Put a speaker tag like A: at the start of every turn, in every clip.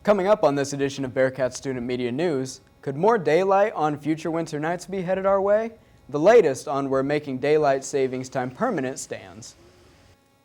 A: Coming up on this edition of Bearkat Student Media News, could more daylight on future winter nights be headed our way? The latest on where making daylight savings time permanent stands.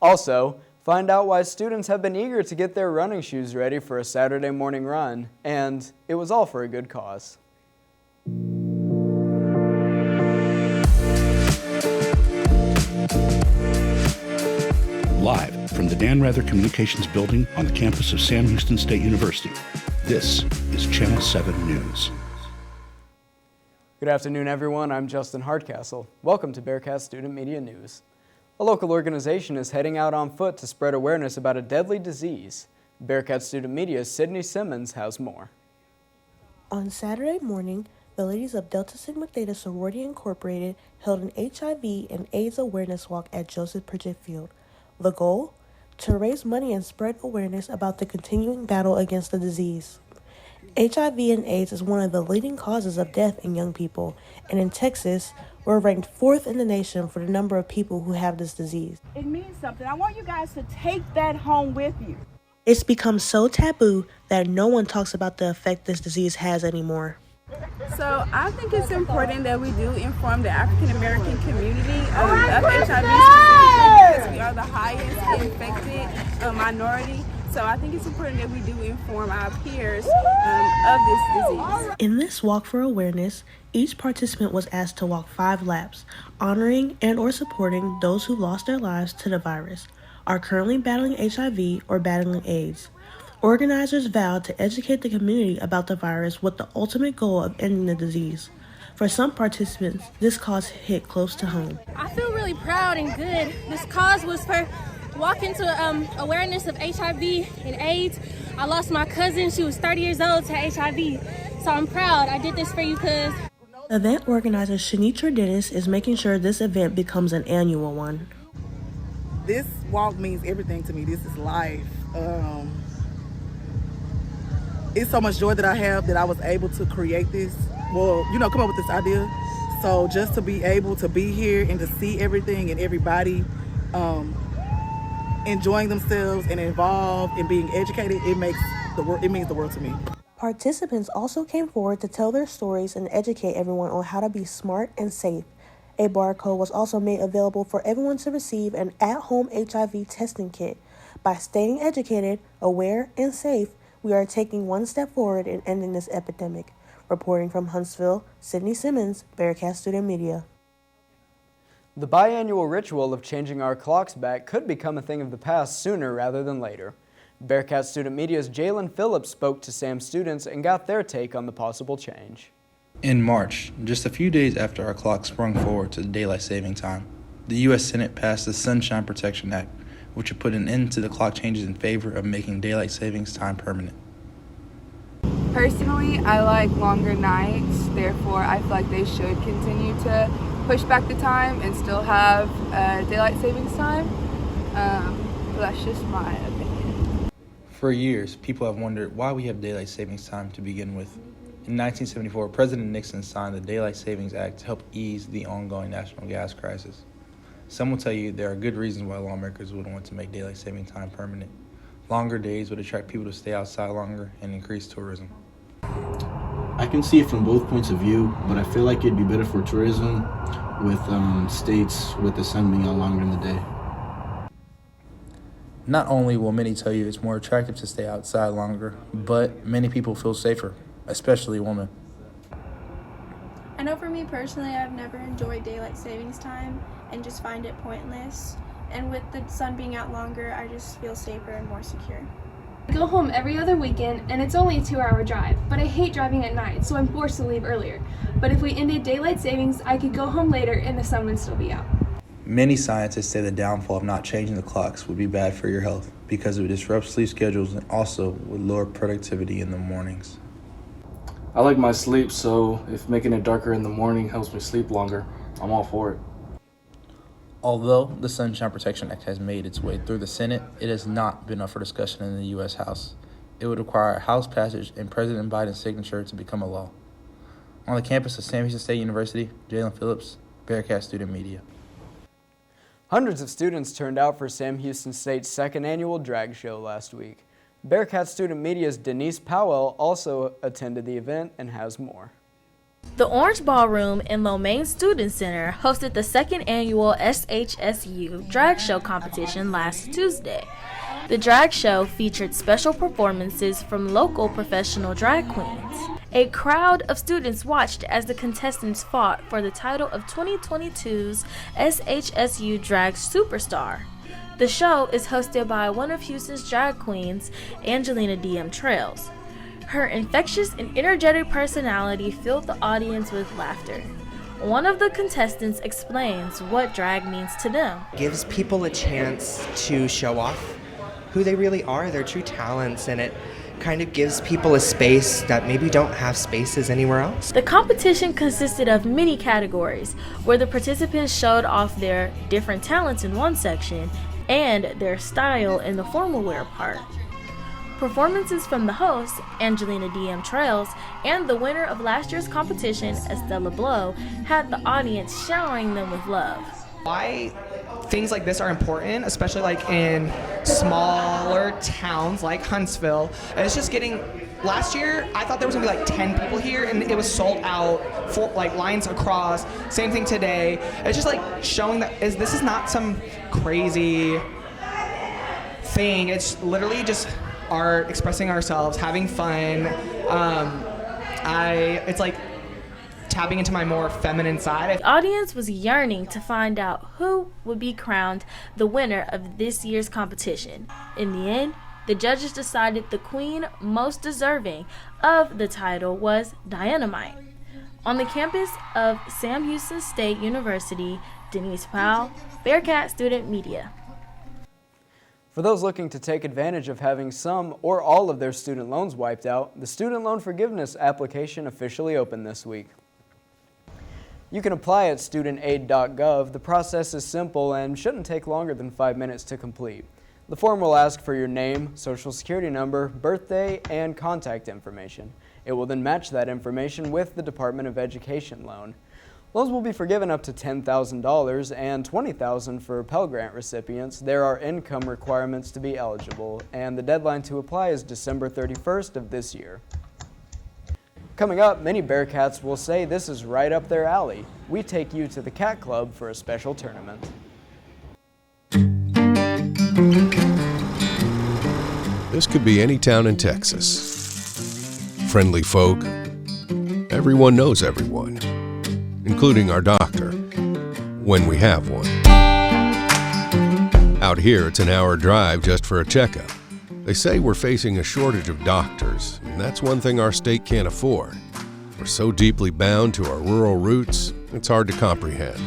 A: Also, find out why students have been eager to get their running shoes ready for a Saturday morning run, and it was all for a good cause.
B: Live from the Dan Rather Communications Building on the campus of Sam Houston State University, this is Channel 7 News.
A: Good afternoon, everyone. I'm Justin Hardcastle. Welcome to Bearkat Student Media News. A local organization is heading out on foot to spread awareness about a deadly disease. Bearkat Student Media's Sydney Simmons has more.
C: On Saturday morning, the ladies of Delta Sigma Theta Sorority Incorporated held an HIV and AIDS awareness walk at Joseph Pritchett Field. The goal? To raise money and spread awareness about the continuing battle against the disease. HIV and AIDS is one of the leading causes of death in young people, and in Texas, we're ranked 4th in the nation for the number of people who have this disease.
D: It means something. I want you guys to take that home with you.
C: It's become so taboo that no one talks about the effect this disease has anymore.
D: So I think it's important that we do inform the African American community of HIV specifically because we are the highest infected minority. So I think it's important that we do inform our peers of this disease.
C: In this walk for awareness, each participant was asked to walk 5 laps, honoring and or supporting those who lost their lives to the virus, are currently battling HIV or battling AIDS. Organizers vowed to educate the community about the virus with the ultimate goal of ending the disease. For some participants, this cause hit close to home.
E: I feel really proud and good. This cause was for walking to awareness of HIV and AIDS. I lost my cousin. She was 30 years old to HIV. So I'm proud. I did this for you because...
C: Event organizer Shanitra Dennis is making sure this event becomes an annual one.
F: This walk means everything to me. This is life. It's so much joy that I have that I was able to create this. Well, come up with this idea. So just to be able to be here and to see everything and everybody enjoying themselves and involved and being educated, it means the world to me.
C: Participants also came forward to tell their stories and educate everyone on how to be smart and safe. A barcode was also made available for everyone to receive an at-home HIV testing kit. By staying educated, aware, and safe, we are taking one step forward in ending this epidemic. Reporting from Huntsville, Sydney Simmons, Bearkat Student Media.
A: The biannual ritual of changing our clocks back could become a thing of the past sooner rather than later. Bearkat Student Media's Jalen Phillips spoke to Sam students and got their take on the possible change.
G: In March, just a few days after our clock sprung forward to daylight saving time, the U.S. Senate passed the Sunshine Protection Act, which would put an end to the clock changes in favor of making daylight savings time permanent.
H: Personally, I like longer nights, therefore I feel like they should continue to push back the time and still have daylight savings time, but that's just my opinion.
G: For years, people have wondered why we have daylight savings time to begin with. In 1974, President Nixon signed the Daylight Savings Act to help ease the ongoing national gas crisis. Some will tell you there are good reasons why lawmakers would want to make daylight saving time permanent. Longer days would attract people to stay outside longer and increase tourism.
I: I can see it from both points of view, but I feel like it'd be better for tourism with states with the sun being out longer in the day.
G: Not only will many tell you it's more attractive to stay outside longer, but many people feel safer, especially women.
J: I know for me personally, I've never enjoyed daylight savings time and just find it pointless. And with the sun being out longer, I just feel safer and more secure.
E: I go home every other weekend and it's only a 2-hour drive, but I hate driving at night, so I'm forced to leave earlier. But if we ended daylight savings, I could go home later and the sun would still be out.
G: Many scientists say the downfall of not changing the clocks would be bad for your health because it would disrupt sleep schedules and also would lower productivity in the mornings.
K: I like my sleep, so if making it darker in the morning helps me sleep longer, I'm all for it.
G: Although the Sunshine Protection Act has made its way through the Senate, it has not been up for discussion in the U.S. House. It would require House passage and President Biden's signature to become a law. On the campus of Sam Houston State University, Jalen Phillips, Bearkat Student Media.
A: Hundreds of students turned out for Sam Houston State's second annual drag show last week. Bearkat Student Media's Denise Powell also attended the event and has more.
L: The Orange Ballroom in Lomain Student Center hosted the second annual SHSU Drag Show competition last Tuesday. The drag show featured special performances from local professional drag queens. A crowd of students watched as the contestants fought for the title of 2022's SHSU Drag Superstar. The show is hosted by one of Houston's drag queens, Angelina DM Trails. Her infectious and energetic personality filled the audience with laughter. One of the contestants explains what drag means to them.
M: It gives people a chance to show off who they really are, their true talents, and it kind of gives people a space that maybe don't have spaces anywhere else.
L: The competition consisted of many categories, where the participants showed off their different talents in one section and their style in the formal wear part. Performances from the host, Angelina DM Trails, and the winner of last year's competition, Estella Blow, had the audience showering them with love.
N: Why things like this are important, especially like in smaller towns like Huntsville. It's just getting, last year I thought there was gonna be like 10 people here and it was sold out, for like lines across. Same thing today. It's just like showing that this is not some crazy thing. It's literally just art, expressing ourselves, having fun. It's like tapping into my more feminine side.
L: The audience was yearning to find out who would be crowned the winner of this year's competition. In the end, the judges decided the queen most deserving of the title was Dynamite. On the campus of Sam Houston State University, Denise Powell, Bearkat Student Media.
A: For those looking to take advantage of having some or all of their student loans wiped out, the student loan forgiveness application officially opened this week. You can apply at studentaid.gov. The process is simple and shouldn't take longer than 5 minutes to complete. The form will ask for your name, social security number, birthday, and contact information. It will then match that information with the Department of Education loan. Loans will be forgiven up to $10,000 and $20,000 for Pell Grant recipients. There are income requirements to be eligible, and the deadline to apply is December 31st of this year. Coming up, many Bearcats will say this is right up their alley. We take you to the Cat Club for a special tournament.
O: This could be any town in Texas. Friendly folk. Everyone knows everyone, including our doctor, when we have one. Out here, it's an hour drive just for a checkup. They say we're facing a shortage of doctors, and that's one thing our state can't afford. We're so deeply bound to our rural roots, it's hard to comprehend.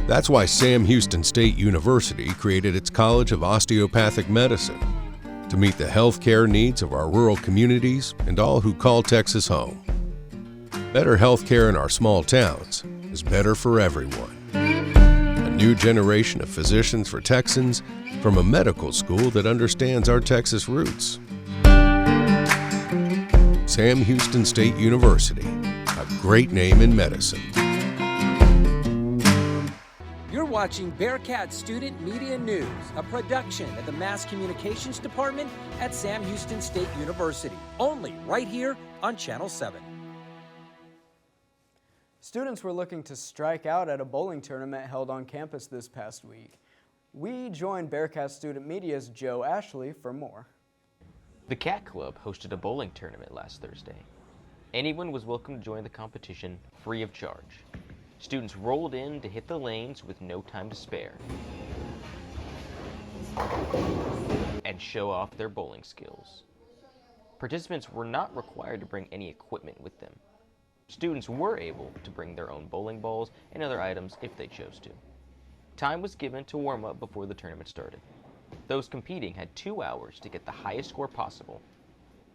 O: That's why Sam Houston State University created its College of Osteopathic Medicine to meet the healthcare needs of our rural communities and all who call Texas home. Better healthcare in our small towns is better for everyone. A new generation of physicians for Texans from a medical school that understands our Texas roots. Sam Houston State University, a great name in medicine.
P: You're watching Bearkat Student Media News, a production of the Mass Communications Department at Sam Houston State University, only right here on Channel 7.
A: Students were looking to strike out at a bowling tournament held on campus this past week. We joined Bearkat Student Media's Joe Ashley for more.
Q: The Cat Club hosted a bowling tournament last Thursday. Anyone was welcome to join the competition free of charge. Students rolled in to hit the lanes with no time to spare and show off their bowling skills. Participants were not required to bring any equipment with them. Students were able to bring their own bowling balls and other items if they chose to. Time was given to warm up before the tournament started. Those competing had 2 hours to get the highest score possible.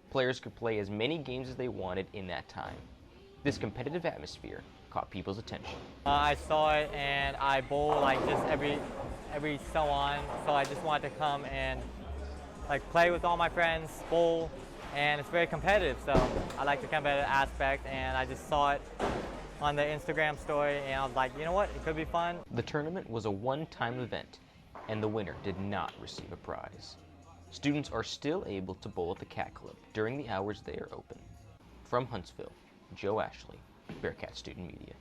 Q: Players could play as many games as they wanted in that time. This competitive atmosphere caught people's attention.
R: I saw it and I bowl like just every so on, so I just wanted to come and like play with all my friends, bowl, and it's very competitive, so I like the competitive aspect, and I just saw it on the Instagram story and I was like, you know what, it could be fun.
Q: The tournament was a one-time event and the winner did not receive a prize. Students are still able to bowl at the Cat Club during the hours they are open. From Huntsville, Joe Ashley, Bearkat Student Media.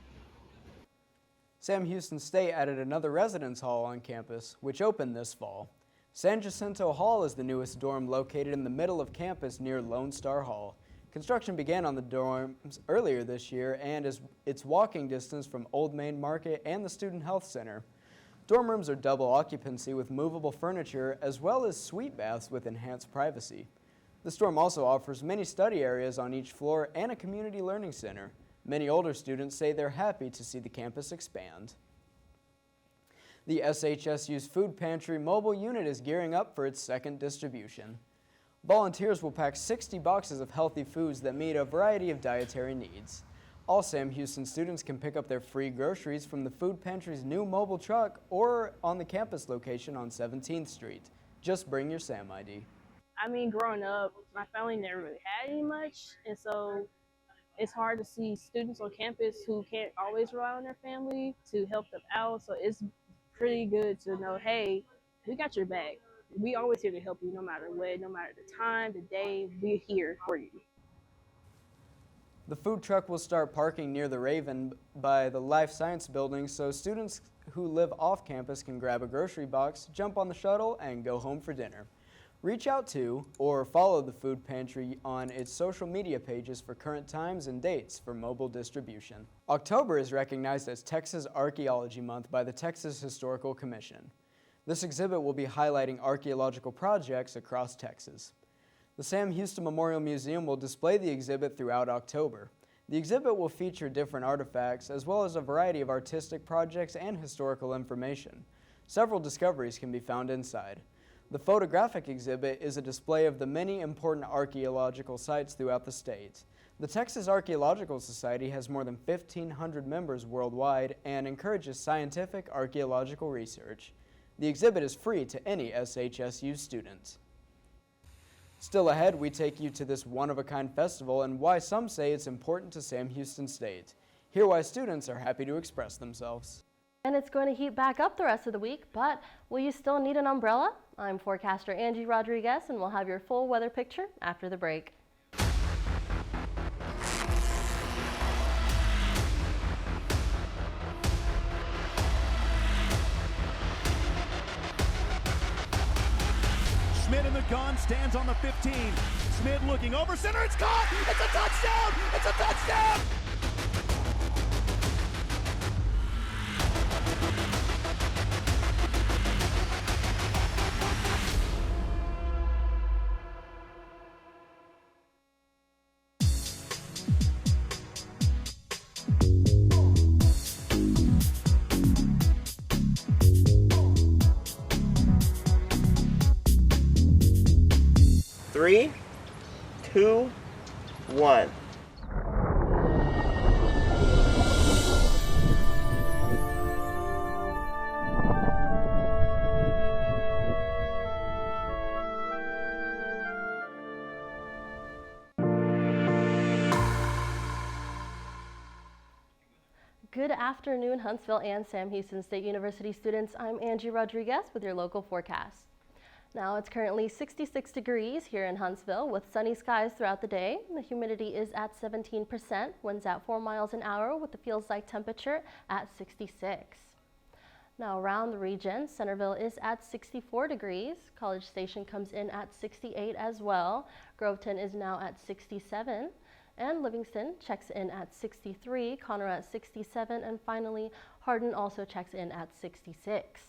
A: Sam Houston State added another residence hall on campus, which opened this fall. San Jacinto Hall is the newest dorm located in the middle of campus near Lone Star Hall. Construction began on the dorms earlier this year and it's walking distance from Old Main Market and the Student Health Center. Dorm rooms are double occupancy with movable furniture as well as suite baths with enhanced privacy. This dorm also offers many study areas on each floor and a community learning center. Many older students say they're happy to see the campus expand. The SHSU's food pantry mobile unit is gearing up for its second distribution. Volunteers will pack 60 boxes of healthy foods that meet a variety of dietary needs. All Sam Houston students can pick up their free groceries from the food pantry's new mobile truck or on the campus location on 17th Street. Just bring your Sam ID.
S: I mean, growing up, my family never really had any much, and so it's hard to see students on campus who can't always rely on their family to help them out. So it's pretty good to know, hey, we got your back. We always here to help you no matter what, no matter the time, the day, we're here for you.
A: The food truck will start parking near the Raven by the Life Science building so students who live off campus can grab a grocery box, jump on the shuttle, and go home for dinner. Reach out to or follow the food pantry on its social media pages for current times and dates for mobile distribution. October is recognized as Texas Archeology Month by the Texas Historical Commission. This exhibit will be highlighting archaeological projects across Texas. The Sam Houston Memorial Museum will display the exhibit throughout October. The exhibit will feature different artifacts as well as a variety of artistic projects and historical information. Several discoveries can be found inside. The photographic exhibit is a display of the many important archaeological sites throughout the state. The Texas Archaeological Society has more than 1,500 members worldwide and encourages scientific archaeological research. The exhibit is free to any SHSU student. Still ahead, we take you to this one-of-a-kind festival and why some say it's important to Sam Houston State. Hear why students are happy to express themselves.
T: And it's going to heat back up the rest of the week, but will you still need an umbrella? I'm forecaster Angie Rodriguez, and we'll have your full weather picture after the break.
U: Schmidt in the gun, stands on the 15. Schmidt looking over center, it's caught! It's a touchdown! It's a touchdown!
V: Three, two, one.
T: Good afternoon, Huntsville and Sam Houston State University students. I'm Angie Rodriguez with your local forecast. Now it's currently 66 degrees here in Huntsville with sunny skies throughout the day. The humidity is at 17%, winds at 4 miles an hour with the feels like temperature at 66. Now around the region, Centerville is at 64 degrees. College Station comes in at 68 as well. Groveton is now at 67. And Livingston checks in at 63, Conroe at 67, and finally Hardin also checks in at 66.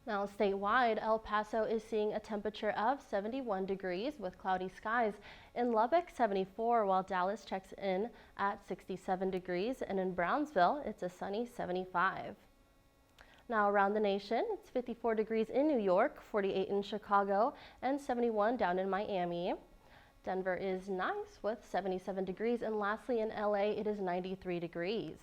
T: Now statewide, El Paso is seeing a temperature of 71 degrees with cloudy skies. In Lubbock, 74, while Dallas checks in at 67 degrees, and in Brownsville, it's a sunny 75. Now around the nation, it's 54 degrees in New York, 48 in Chicago, and 71 down in Miami. Denver is nice with 77 degrees, and lastly in LA, it is 93 degrees.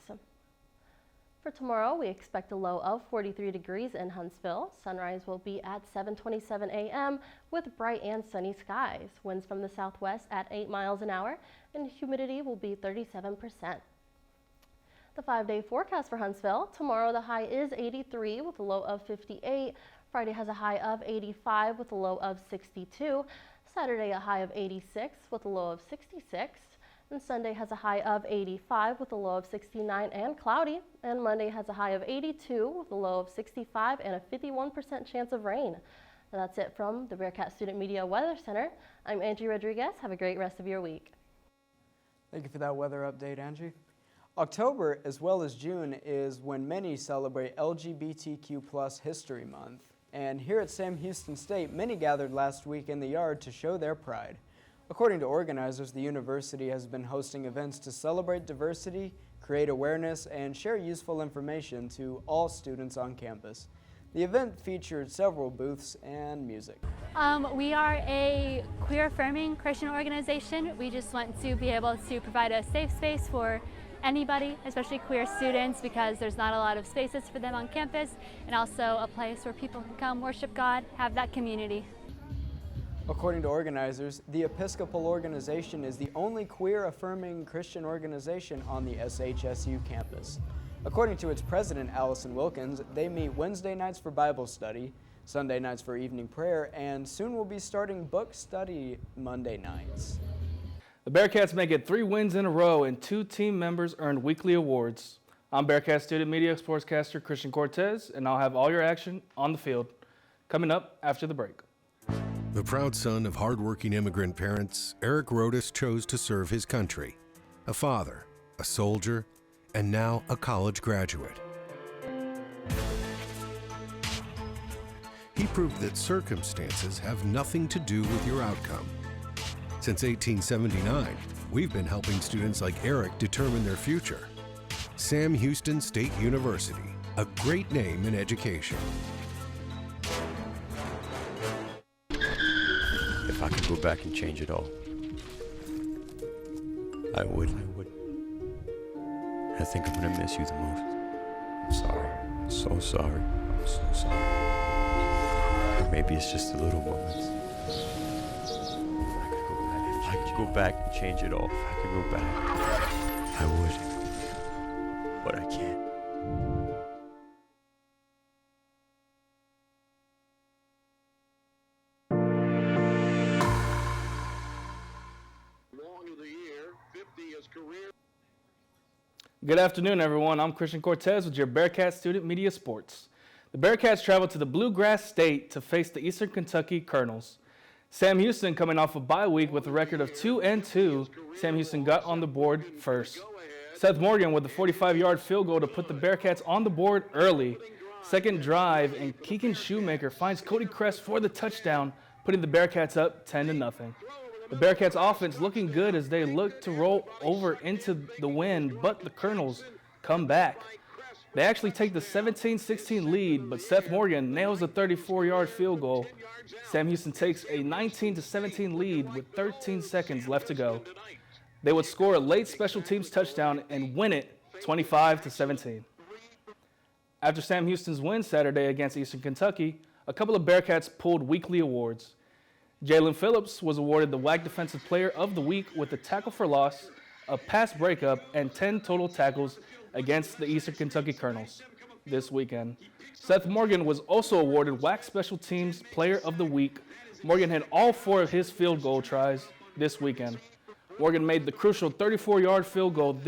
T: For tomorrow, we expect a low of 43 degrees in Huntsville. Sunrise will be at 7:27 a.m. with bright and sunny skies. Winds from the southwest at 8 miles an hour, and humidity will be 37%. The 5-day forecast for Huntsville. Tomorrow, the high is 83 with a low of 58. Friday has a high of 85 with a low of 62. Saturday a high of 86 with a low of 66. And Sunday has a high of 85 with a low of 69 and cloudy. And Monday has a high of 82 with a low of 65 and a 51% chance of rain. And that's it from the Bearkat Student Media Weather Center. I'm Angie Rodriguez. Have a great rest of your week.
A: Thank you for that weather update, Angie. October, as well as June, is when many celebrate LGBTQ+ History Month. And here at Sam Houston State, many gathered last week in the yard to show their pride. According to organizers, the university has been hosting events to celebrate diversity, create awareness, and share useful information to all students on campus. The event featured several booths and music.
B: We are a queer-affirming Christian organization. We just want to be able to provide a safe space for anybody, especially queer students, because there's not a lot of spaces for them on campus, and also a place where people can come worship God, have that community.
A: According to organizers, the Episcopal organization is the only queer-affirming Christian organization on the SHSU campus. According to its president, Allison Wilkins, they meet Wednesday nights for Bible study, Sunday nights for evening prayer, and soon will be starting book study Monday nights.
K: The Bearkats make it 3 wins in a row, and 2 team members earned weekly awards. I'm Bearkat Student Media sportscaster Christian Cortez, and I'll have all your action on the field coming up after the break.
O: The proud son of hardworking immigrant parents, Eric Rodas chose to serve his country. A father, a soldier, and now a college graduate. He proved that circumstances have nothing to do with your outcome. Since 1879, we've been helping students like Eric determine their future. Sam Houston State University, a great name in education.
D: If I could go back and change it all, I would. I think I'm gonna miss you the most. I'm sorry. I'm so sorry. I'm so sorry. Or maybe it's just the little moments. If I could go back and change it all. If I could go back, I would. But I can't.
K: Good afternoon, everyone. I'm Christian Cortez with your Bearkat Student Media Sports. The Bearkats traveled to the Bluegrass State to face the Eastern Kentucky Colonels. Sam Houston, coming off a bye week with a record of 2-2, Sam Houston got on the board first. Seth Morgan with a 45-yard field goal to put the Bearkats on the board early. Second drive, and Keegan Shoemaker finds Cody Crest for the touchdown, putting the Bearkats up 10-0. The Bearkats offense looking good as they look to roll over into the win, but the Colonels come back. They actually take the 17-16 lead, but Seth Morgan nails a 34-yard field goal. Sam Houston takes a 19-17 lead with 13 seconds left to go. They would score a late special teams touchdown and win it 25-17. After Sam Houston's win Saturday against Eastern Kentucky, a couple of Bearkats pulled weekly awards. Jalen Phillips was awarded the WAC Defensive Player of the Week with a tackle for loss, a pass breakup, and 10 total tackles against the Eastern Kentucky Colonels this weekend. Seth Morgan was also awarded WAC Special Teams Player of the Week. Morgan had all 4 of his field goal tries this weekend. Morgan made the crucial 34-yard field goal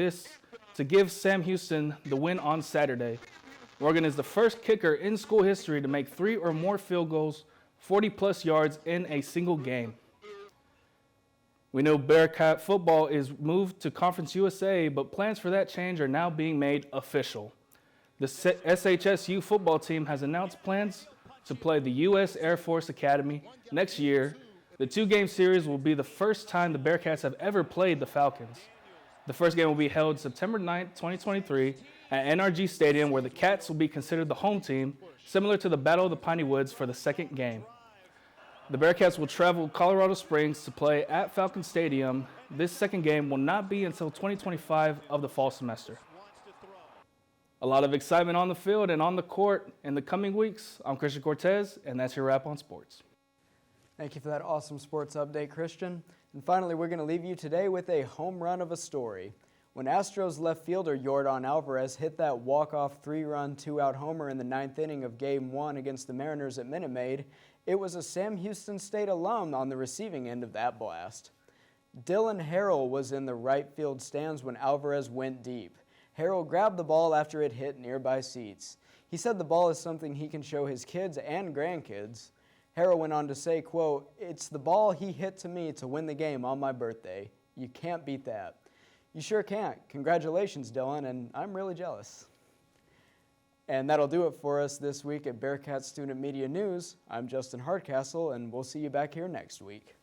K: to give Sam Houston the win on Saturday. Morgan is the first kicker in school history to make 3 or more field goals 40-plus yards in a single game. We know Bearkat football is moved to Conference USA, but plans for that change are now being made official. The SHSU football team has announced plans to play the U.S. Air Force Academy next year. The 2-game series will be the first time the Bearkats have ever played the Falcons. The first game will be held September 9, 2023 at NRG Stadium, where the Cats will be considered the home team, similar to the Battle of the Piney Woods for the second game. The Bearkats will travel Colorado Springs to play at Falcon Stadium. This second game will not be until 2025 of the fall semester. A lot of excitement on the field and on the court in the coming weeks. I'm Christian Cortez, and that's your wrap on sports.
A: Thank you for that awesome sports update, Christian. And finally, we're going to leave you today with a home run of a story. when Astros left fielder Yordan Alvarez hit that walk-off 3-run, 2-out homer in the 9th inning of Game 1 against the Mariners at Minute Maid, it was a Sam Houston State alum on the receiving end of that blast. Dylan Harrell was in the right field stands when Alvarez went deep. Harrell grabbed the ball after it hit nearby seats. He said the ball is something he can show his kids and grandkids. Harrell went on to say, quote, "It's the ball he hit to me to win the game on my birthday. You can't beat that." You sure can't. Congratulations, Dylan, and I'm really jealous. And that'll do it for us this week at Bearkat Student Media News. I'm Justin Hardcastle, and we'll see you back here next week.